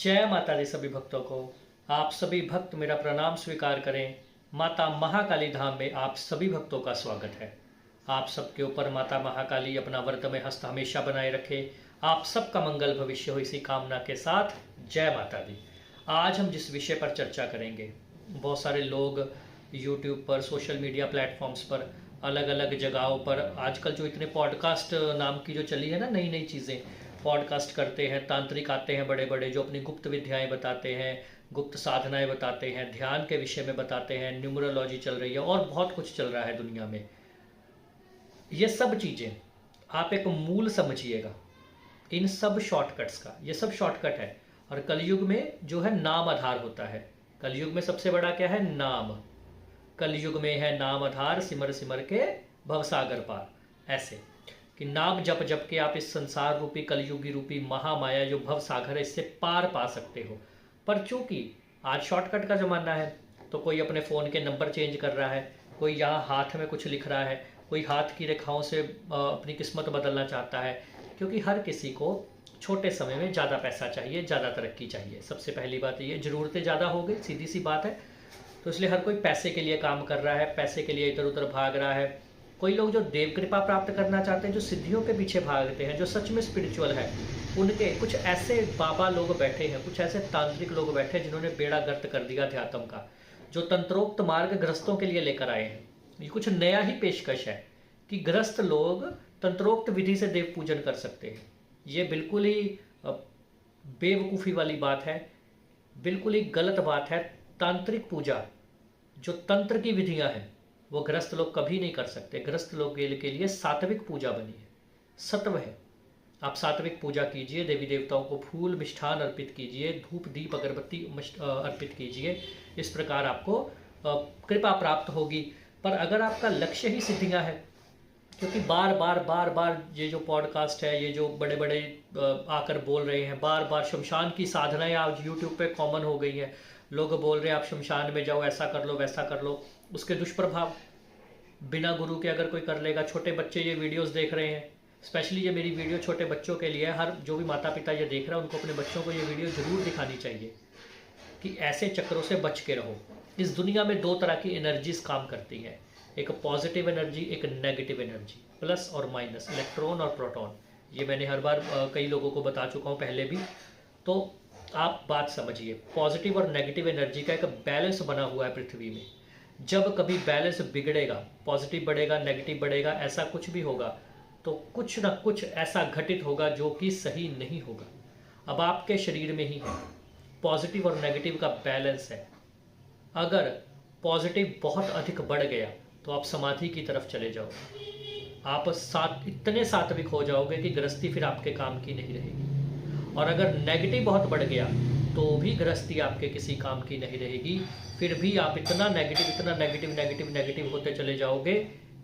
जय माता दी सभी भक्तों को। आप सभी भक्त मेरा प्रणाम स्वीकार करें। माता महाकाली धाम में आप सभी भक्तों का स्वागत है। आप सबके ऊपर माता महाकाली अपना वरदमय हस्त हमेशा बनाए रखे। आप सबका मंगल भविष्य हो, इसी कामना के साथ जय माता दी। आज हम जिस विषय पर चर्चा करेंगे, बहुत सारे लोग यूट्यूब पर, सोशल मीडिया प्लेटफॉर्म्स पर, अलग अलग जगहों पर आजकल जो इतने पॉडकास्ट नाम की जो चली है ना, नई नई चीज़ें पॉडकास्ट करते हैं। तांत्रिक आते हैं बड़े बड़े, जो अपनी गुप्त विद्याएं बताते हैं, गुप्त साधनाएं बताते हैं, ध्यान के विषय में बताते हैं, न्यूमरोलॉजी चल रही है और बहुत कुछ चल रहा है दुनिया में। ये सब चीज़ें आप एक मूल समझिएगा इन सब शॉर्टकट्स का। ये सब शॉर्टकट है। और कलयुग में जो है नाम आधार होता है। कलयुग में सबसे बड़ा क्या है? नाम। कलयुग में है नाम आधार, सिमर सिमर के भवसागर पार। ऐसे कि नाम जप जप के आप इस संसार रूपी कलयुगी रूपी महामाया जो भव सागर है, इससे पार पा सकते हो। पर चूंकि आज शॉर्टकट का ज़माना है, तो कोई अपने फ़ोन के नंबर चेंज कर रहा है, कोई यहाँ हाथ में कुछ लिख रहा है, कोई हाथ की रेखाओं से अपनी किस्मत बदलना चाहता है। क्योंकि हर किसी को छोटे समय में ज़्यादा पैसा चाहिए, ज़्यादा तरक्की चाहिए। सबसे पहली बात ये, ज़रूरतें ज़्यादा हो गई, सीधी सी बात है। तो इसलिए हर कोई पैसे के लिए काम कर रहा है, पैसे के लिए इधर उधर भाग रहा है। कोई लोग जो देव कृपा प्राप्त करना चाहते हैं, जो सिद्धियों के पीछे भागते हैं, जो सच में स्पिरिचुअल है, उनके कुछ ऐसे बाबा लोग बैठे हैं, कुछ ऐसे तांत्रिक लोग बैठे हैं जिन्होंने बेड़ा गर्क कर दिया अध्यात्म का, जो तंत्रोक्त मार्ग ग्रस्तों के लिए लेकर आए हैं। ये कुछ नया ही पेशकश है कि ग्रस्त लोग तंत्रोक्त विधि से देव पूजन कर सकते हैं। ये बिल्कुल ही बेवकूफ़ी वाली बात है, बिल्कुल ही गलत बात है। तांत्रिक पूजा, जो तंत्र की विधियां हैं, वो ग्रस्त लोग कभी नहीं कर सकते। ग्रस्त लोग के लिए सात्विक पूजा बनी है, सत्व है। आप सात्विक पूजा कीजिए, देवी देवताओं को फूल मिष्ठान अर्पित कीजिए, धूप दीप अगरबत्ती अर्पित कीजिए। इस प्रकार आपको कृपा प्राप्त होगी। पर अगर आपका लक्ष्य ही सिद्धियां है, क्योंकि बार बार ये जो पॉडकास्ट है, ये जो बड़े बड़े आकर बोल रहे हैं, बार बार शमशान की साधनाएं आज यूट्यूब पे कॉमन हो गई है। लोग बोल रहे हैं आप शमशान में जाओ, ऐसा कर लो, वैसा कर लो। उसके दुष्प्रभाव बिना गुरु के अगर कोई कर लेगा। छोटे बच्चे ये वीडियोस देख रहे हैं, स्पेशली ये मेरी वीडियो छोटे बच्चों के लिए है। हर जो भी माता पिता ये देख रहा है, उनको अपने बच्चों को ये वीडियो ज़रूर दिखानी चाहिए कि ऐसे चक्रों से बच के रहो। इस दुनिया में दो तरह की एनर्जीज काम करती हैं, एक पॉजिटिव एनर्जी, एक नेगेटिव एनर्जी, प्लस और माइनस, इलेक्ट्रॉन और प्रोटॉन। ये मैंने हर बार कई लोगों को बता चुका हूँ पहले भी। तो आप बात समझिए, पॉजिटिव और नेगेटिव एनर्जी का एक बैलेंस बना हुआ है पृथ्वी में। जब कभी बैलेंस बिगड़ेगा, पॉजिटिव बढ़ेगा, नेगेटिव बढ़ेगा, ऐसा कुछ भी होगा, तो कुछ ना कुछ ऐसा घटित होगा जो कि सही नहीं होगा। अब आपके शरीर में ही है, पॉजिटिव और नेगेटिव का बैलेंस है। अगर पॉजिटिव बहुत अधिक बढ़ गया तो आप समाधि की तरफ चले जाओगे। आप इतने सात्विक हो जाओगे कि गृहस्थी फिर आपके काम की नहीं रहेगी। और अगर नेगेटिव बहुत बढ़ गया तो भी गृहस्थी आपके किसी काम की नहीं रहेगी। फिर भी आप इतना नेगेटिव होते चले जाओगे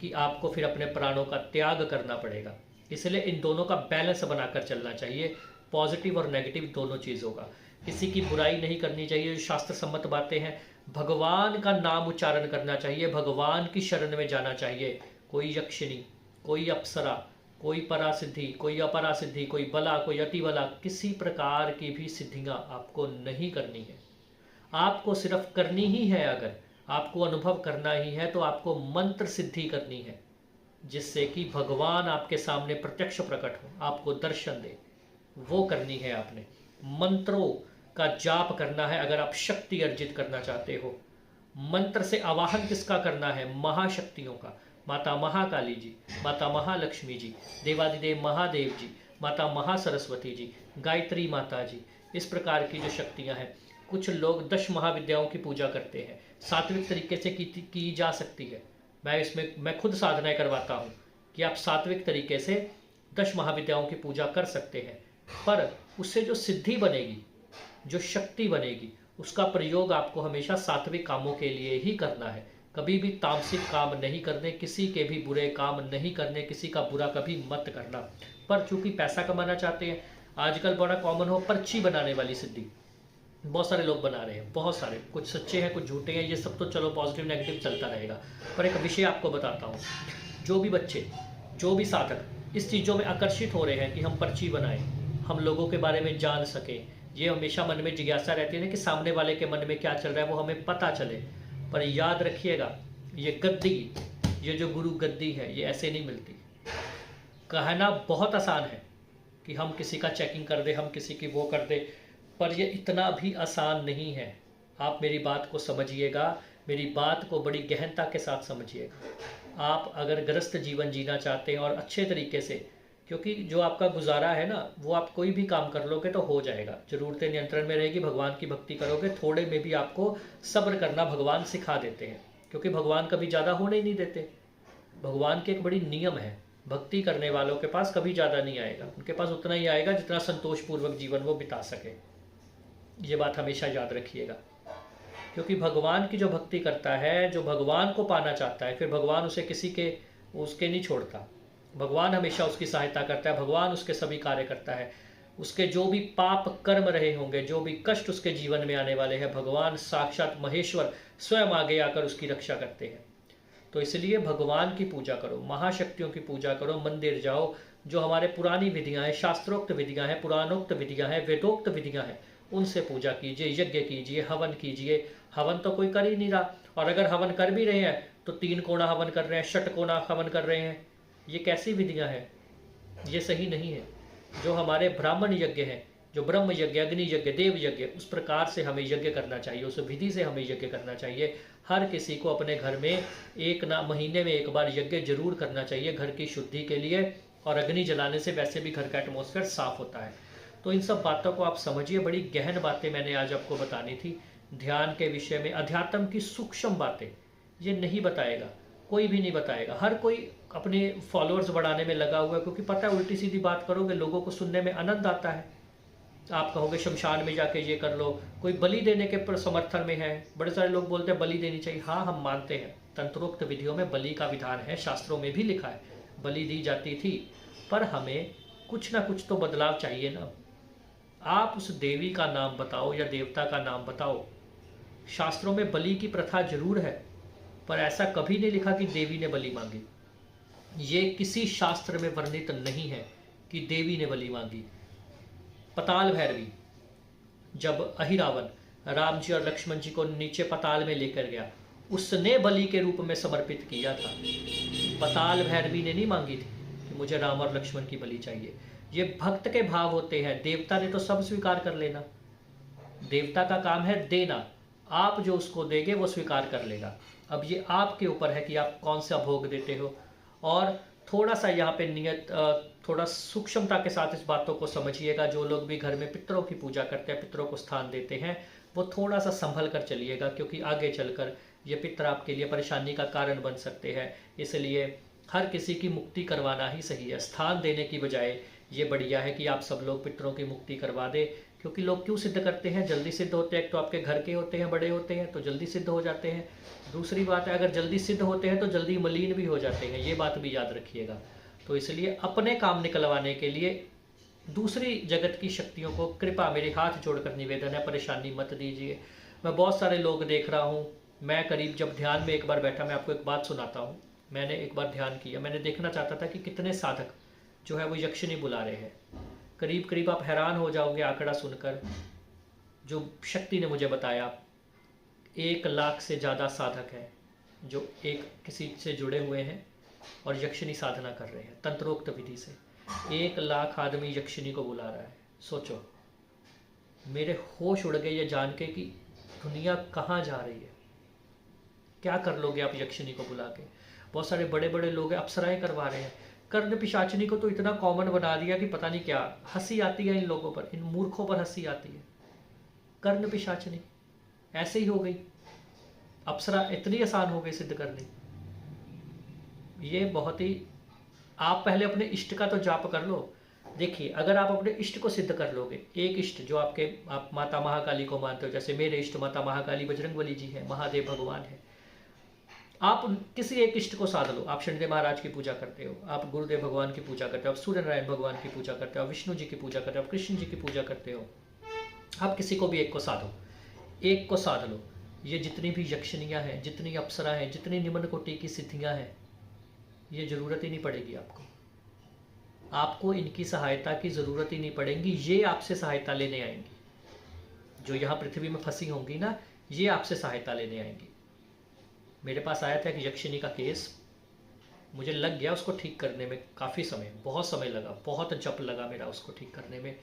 कि आपको फिर अपने प्राणों का त्याग करना पड़ेगा। इसलिए इन दोनों का बैलेंस बनाकर चलना चाहिए, पॉजिटिव और नेगेटिव दोनों चीज़ों का। किसी की बुराई नहीं करनी चाहिए, जो शास्त्र सम्मत बातें हैं। भगवान का नाम उच्चारण करना चाहिए, भगवान की शरण में जाना चाहिए। कोई यक्षिणी, कोई अप्सरा, कोई परासिद्धि, कोई अपरासिद्धि, कोई बला, कोई अति बला, किसी प्रकार की भी सिद्धियां आपको नहीं करनी है। आपको सिर्फ करनी ही है, अगर आपको अनुभव करना ही है, तो आपको मंत्र सिद्धि करनी है, जिससे कि भगवान आपके सामने प्रत्यक्ष प्रकट हो, आपको दर्शन दे। वो करनी है आपने। मंत्रों का जाप करना है अगर आप शक्ति अर्जित करना चाहते हो। मंत्र से आवाहन किसका करना है? महाशक्तियों का। माता महाकाली जी, माता महालक्ष्मी जी, देवादिदेव महादेव जी, माता महासरस्वती जी, गायत्री माता जी, इस प्रकार की जो शक्तियां हैं। कुछ लोग 10 महाविद्याओं की पूजा करते हैं, सात्विक तरीके से की जा सकती है। मैं खुद साधनाएं करवाता हूँ कि आप सात्विक तरीके से 10 महाविद्याओं की पूजा कर सकते हैं। पर उससे जो सिद्धि बनेगी, जो शक्ति बनेगी, उसका प्रयोग आपको हमेशा सात्विक कामों के लिए ही करना है। कभी भी तामसिक काम नहीं करने, किसी के भी बुरे काम नहीं करने, किसी का बुरा कभी मत करना। पर चूंकि पैसा कमाना चाहते हैं, आजकल बड़ा कॉमन हो पर्ची बनाने वाली सिद्धि, बहुत सारे लोग बना रहे हैं, बहुत सारे, कुछ सच्चे हैं, कुछ झूठे हैं। ये सब तो चलो पॉजिटिव नेगेटिव चलता रहेगा। पर एक विषय आपको बताता हूँ, जो भी बच्चे, जो भी साधक इस चीज़ों में आकर्षित हो रहे हैं कि हम पर्ची बनाएं, हम लोगों के बारे में जान सकें, ये हमेशा मन में जिज्ञासा रहती है ना कि सामने वाले के मन में क्या चल रहा है वो हमें पता चले। पर याद रखिएगा, ये गद्दी, ये जो गुरु गद्दी है, ये ऐसे नहीं मिलती। कहना बहुत आसान है कि हम किसी का चेकिंग कर दे, हम किसी की वो कर दे, पर ये इतना भी आसान नहीं है। आप मेरी बात को समझिएगा, मेरी बात को बड़ी गहनता के साथ समझिएगा। आप अगर गृहस्थ जीवन जीना चाहते हैं और अच्छे तरीके से, क्योंकि जो आपका गुजारा है ना, वो आप कोई भी काम कर लोगे तो हो जाएगा। ज़रूरतें नियंत्रण में रहेगी, भगवान की भक्ति करोगे, थोड़े में भी आपको सब्र करना भगवान सिखा देते हैं, क्योंकि भगवान कभी ज़्यादा होने ही नहीं देते। भगवान की एक बड़ी नियम है, भक्ति करने वालों के पास कभी ज़्यादा नहीं आएगा, उनके पास उतना ही आएगा जितना संतोषपूर्वक जीवन वो बिता सके। ये बात हमेशा याद रखिएगा, क्योंकि भगवान की जो भक्ति करता है, जो भगवान को पाना चाहता है, फिर भगवान उसे किसी के उसके नहीं छोड़ता। भगवान हमेशा उसकी सहायता करता है, भगवान उसके सभी कार्य करता है। उसके जो भी पाप कर्म रहे होंगे, जो भी कष्ट उसके जीवन में आने वाले हैं, भगवान साक्षात महेश्वर स्वयं आगे आकर उसकी रक्षा करते हैं। तो इसलिए भगवान की पूजा करो, महाशक्तियों की पूजा करो, मंदिर जाओ। जो हमारे पुरानी विधियां हैं, शास्त्रोक्त विधियां हैं, पुराणोक्त विधियां हैं, वेदोक्त विधियां हैं, उनसे पूजा कीजिए, यज्ञ कीजिए, हवन कीजिए। हवन तो कोई कर ही नहीं रहा, और अगर हवन कर भी रहे हैं तो 3 कोना हवन कर रहे हैं, षट कोना हवन कर रहे हैं। ये कैसी विधियां हैं? ये सही नहीं है। जो हमारे ब्राह्मण यज्ञ हैं, जो ब्रह्म यज्ञ, अग्नि यज्ञ, देव यज्ञ, उस प्रकार से हमें यज्ञ करना चाहिए, उस विधि से हमें यज्ञ करना चाहिए। हर किसी को अपने घर में महीने में एक बार यज्ञ जरूर करना चाहिए, घर की शुद्धि के लिए। और अग्नि जलाने से वैसे भी घर का एटमॉस्फेयर साफ होता है। तो इन सब बातों को आप समझिए, बड़ी गहन बातें मैंने आज आपको बतानी थी। ध्यान के विषय में, अध्यात्म की सूक्ष्म बातें ये नहीं बताएगा, कोई भी नहीं बताएगा। हर कोई अपने फॉलोअर्स बढ़ाने में लगा हुआ है, क्योंकि पता है उल्टी सीधी बात करोगे लोगों को सुनने में आनंद आता है। आप कहोगे शमशान में जाके ये कर लो, कोई बलि देने के समर्थन में है। बड़े सारे लोग बोलते हैं बलि देनी चाहिए। हाँ, हम मानते हैं, तंत्रोक्त विधियों में बलि का विधान है, शास्त्रों में भी लिखा है बलि दी जाती थी। पर हमें कुछ ना कुछ तो बदलाव चाहिए ना। आप उस देवी का नाम बताओ या देवता का नाम बताओ। शास्त्रों में बलि की प्रथा जरूर है, पर ऐसा कभी नहीं लिखा कि देवी ने बलि मांगी। ये किसी शास्त्र में वर्णित नहीं है कि देवी ने बलि मांगी। पताल भैरवी, जब अहिरावण राम जी और लक्ष्मण जी को नीचे पताल में लेकर गया, उसने बलि के रूप में समर्पित किया था। पताल भैरवी ने नहीं मांगी थी कि मुझे राम और लक्ष्मण की बलि चाहिए। ये भक्त के भाव होते हैं। देवता ने तो सब स्वीकार कर लेना, देवता का काम है देना। आप जो उसको देंगे वो स्वीकार कर लेगा। अब ये आपके ऊपर है कि आप कौन सा भोग देते हो। और थोड़ा सा यहाँ पे नियत, थोड़ा सूक्ष्मता के साथ इस बातों को समझिएगा। जो लोग भी घर में पितरों की पूजा करते हैं, पितरों को स्थान देते हैं, वो थोड़ा सा संभल कर चलिएगा, क्योंकि आगे चलकर ये पितर आपके लिए परेशानी का कारण बन सकते हैं। इसलिए हर किसी की मुक्ति करवाना ही सही है, स्थान देने की बजाय। ये बढ़िया है कि आप सब लोग पितरों की मुक्ति करवा दें, क्योंकि लोग क्यों सिद्ध करते हैं? जल्दी सिद्ध होते हैं। एक तो आपके घर के होते हैं, बड़े होते हैं, तो जल्दी सिद्ध हो जाते हैं। दूसरी बात है, अगर जल्दी सिद्ध होते हैं तो जल्दी मलिन भी हो जाते हैं। ये बात भी याद रखिएगा। तो इसलिए अपने काम निकलवाने के लिए दूसरी जगत की शक्तियों को कृपा, मेरे हाथ जोड़कर निवेदन है, परेशानी मत दीजिए। मैं बहुत सारे लोग देख रहा हूँ। मैं करीब जब ध्यान में एक बार बैठा, मैं आपको एक बात सुनाता हूँ। मैंने एक बार ध्यान किया, मैंने देखना चाहता था कि कितने साधक जो है वो यक्षिणी बुला रहे हैं। करीब करीब आप हैरान हो जाओगे आंकड़ा सुनकर। जो शक्ति ने मुझे बताया, 1 लाख से ज़्यादा साधक हैं जो एक किसी से जुड़े हुए हैं और यक्षिणी साधना कर रहे हैं तंत्रोक्त विधि से। 1 लाख आदमी यक्षिणी को बुला रहा है। सोचो, मेरे होश उड़ गए ये जान के कि दुनिया कहाँ जा रही है। क्या कर लोगे आप यक्षिणी को बुला के? बहुत सारे बड़े बड़े लोग अप्सराएं करवा रहे हैं। कर्ण पिशाचिनी को तो इतना कॉमन बना दिया कि पता नहीं क्या। हंसी आती है इन लोगों पर, इन मूर्खों पर हंसी आती है। कर्ण पिशाचिनी ऐसे ही हो गई, अप्सरा इतनी आसान हो गई सिद्ध करनी। ये बहुत ही, आप पहले अपने इष्ट का तो जाप कर लो। देखिए, अगर आप अपने इष्ट को सिद्ध कर लोगे, एक इष्ट जो आप माता महाकाली को मानते हो, जैसे मेरे इष्ट माता महाकाली बजरंगबली जी है, महादेव भगवान है। आप किसी एक इष्ट को साध लो। आप शनिदेव महाराज की पूजा करते हो, आप गुरुदेव भगवान की पूजा करते हो, आप सूर्य नारायण भगवान की पूजा करते हो, आप विष्णु जी की पूजा करते हो, आप कृष्ण जी की पूजा करते हो। आप किसी को भी एक को साधो, एक को साध लो। ये जितनी भी यक्षिणियाँ हैं, जितनी अप्सरा हैं, जितनी निम्न कोटि की सिद्धियाँ हैं, ये ज़रूरत ही नहीं पड़ेगी आपको। आपको इनकी सहायता की ज़रूरत ही नहीं पड़ेगी, ये आपसे सहायता लेने आएंगी। जो यहाँ पृथ्वी में फंसी होंगी ना, ये आपसे सहायता लेने आएंगी। मेरे पास आया था एक यक्षिणी का केस, मुझे लग गया उसको ठीक करने में काफ़ी समय, बहुत समय लगा, बहुत जप लगा मेरा उसको ठीक करने में,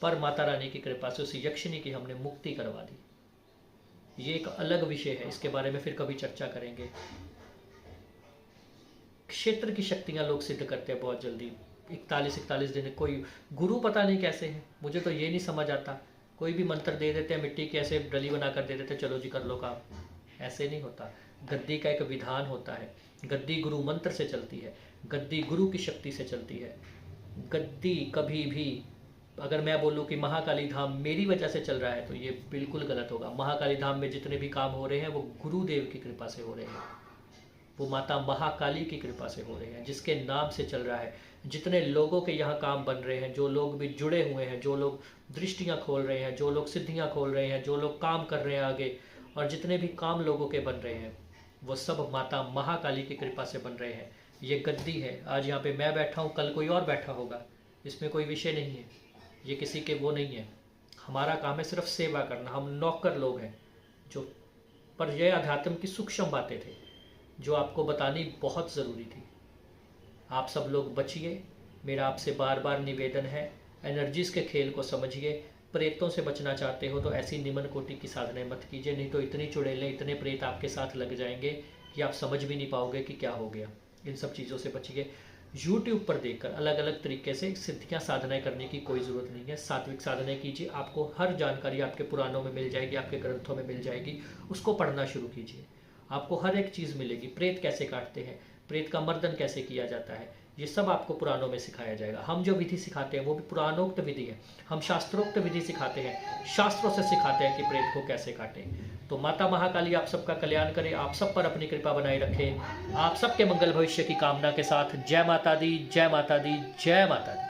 पर माता रानी की कृपा से उस यक्षिणी की हमने मुक्ति करवा दी। ये एक अलग विषय है, इसके बारे में फिर कभी चर्चा करेंगे। क्षेत्र की शक्तियां लोग सिद्ध करते हैं बहुत जल्दी, 41 दिन। कोई गुरु पता नहीं कैसे है, मुझे तो ये नहीं समझ आता। कोई भी मंत्र दे देते हैं, मिट्टी की ऐसे डली बना कर दे देते हैं, चलो जी कर लो काम। ऐसे नहीं होता। गद्दी का एक विधान होता है। गद्दी गुरु मंत्र से चलती है, गद्दी गुरु की शक्ति से चलती है। गद्दी कभी भी, अगर मैं बोलूँ कि महाकाली धाम मेरी वजह से चल रहा है, तो ये बिल्कुल गलत होगा। महाकाली धाम में जितने भी काम हो रहे हैं वो गुरुदेव की कृपा से हो रहे हैं, वो माता महाकाली की कृपा से हो रहे हैं, जिसके नाम से चल रहा है। जितने लोगों के यहाँ काम बन रहे हैं, जो लोग भी जुड़े हुए हैं, जो लोग दृष्टियाँ खोल रहे हैं, जो लोग सिद्धियाँ खोल रहे हैं, जो लोग काम कर रहे हैं आगे, और जितने भी काम लोगों के बन रहे हैं, वो सब माता महाकाली की कृपा से बन रहे हैं। ये गद्दी है, आज यहाँ पे मैं बैठा हूँ, कल कोई और बैठा होगा, इसमें कोई विषय नहीं है, ये किसी के वो नहीं है। हमारा काम है सिर्फ सेवा करना, हम नौकर लोग हैं जो, पर यह अध्यात्म की सूक्ष्म बातें थे जो आपको बतानी बहुत ज़रूरी थी। आप सब लोग बचिए, मेरा आपसे बार बार निवेदन है, एनर्जीज़ के खेल को समझिए। प्रेतों से बचना चाहते हो तो ऐसी निम्न कोटि की साधनाएं मत कीजिए, नहीं तो इतनी चुड़ैलें, इतने प्रेत आपके साथ लग जाएंगे कि आप समझ भी नहीं पाओगे कि क्या हो गया। इन सब चीज़ों से बचिए। यूट्यूब पर देखकर अलग अलग तरीके से सिद्धियाँ साधनाएं करने की कोई ज़रूरत नहीं है। सात्विक साधनाएं कीजिए, आपको हर जानकारी आपके पुराणों में मिल जाएगी, आपके ग्रंथों में मिल जाएगी, उसको पढ़ना शुरू कीजिए, आपको हर एक चीज़ मिलेगी। प्रेत कैसे काटते हैं, प्रेत का मर्दन कैसे किया जाता है, ये सब आपको पुराणों में सिखाया जाएगा। हम जो विधि सिखाते हैं वो भी पुराणोक्त विधि है, हम शास्त्रोक्त विधि सिखाते हैं, शास्त्रों से सिखाते हैं कि प्रेत को कैसे काटें। तो माता महाकाली आप सबका कल्याण करे, आप सब पर अपनी कृपा बनाए रखे, आप सबके मंगल भविष्य की कामना के साथ। जय माता दी, जय माता दी, जय माता दी।